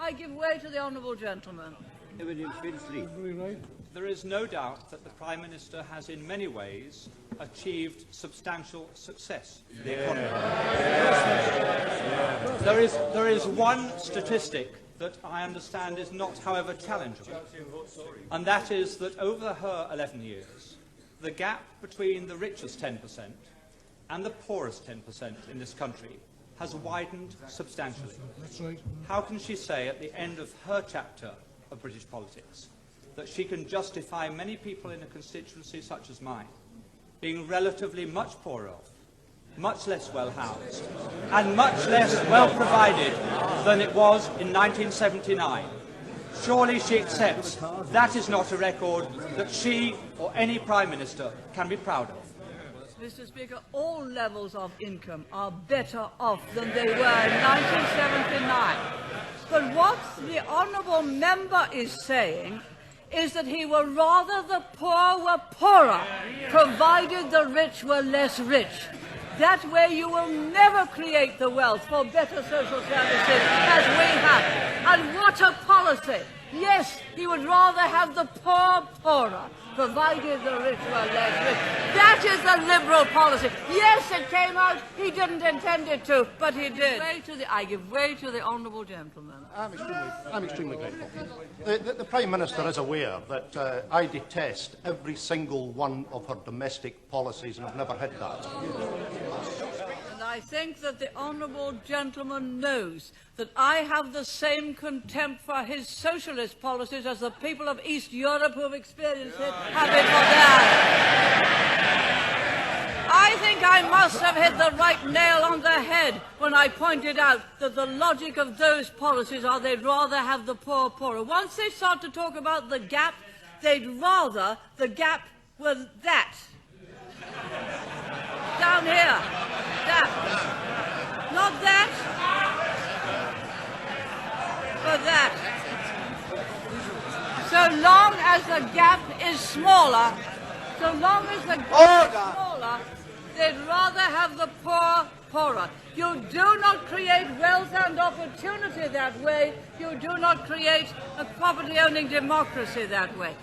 I give way to the honourable gentleman. There is no doubt that the Prime Minister has in many ways achieved substantial success for the economy. There is one statistic that I understand is not, however, challengeable, and that is that over her 11 years, the gap between the richest 10% and the poorest 10% in this country has widened substantially. That's right. How can she say at the end of her chapter of British politics that she can justify many people in a constituency such as mine being relatively much poorer off, much less well-housed, and much less well-provided than it was in 1979? Surely she accepts that is not a record that she or any Prime Minister can be proud of. Mr. Speaker, all levels of income are better off than they were in 1979. But what the honourable member is saying is that he would rather the poor were poorer, provided the rich were less rich. That way you will never create the wealth for better social services as we have. And what a policy! Yes, he would rather have the poor poorer, provided the rich were less rich. That is the Liberal policy. Yes, it came out. He didn't intend it to, but he did. I give way to the honourable gentleman. I'm extremely grateful. The Prime Minister is aware that I detest every single one of her domestic policies, and I've never hid that. And I think that the honourable gentleman knows that I have the same contempt for his socialist policies as the people of East Europe who have experienced it have it for theirs. I think I must have hit the right nail on the head when I pointed out that the logic of those policies are they'd rather have the poor poorer. Once they start to talk about the gap, they'd rather the gap was that. Down here. That. Not that. But that. So long as the gap is smaller, they'd rather have the poor poorer. You do not create wealth and opportunity that way. You do not create a property-owning democracy that way.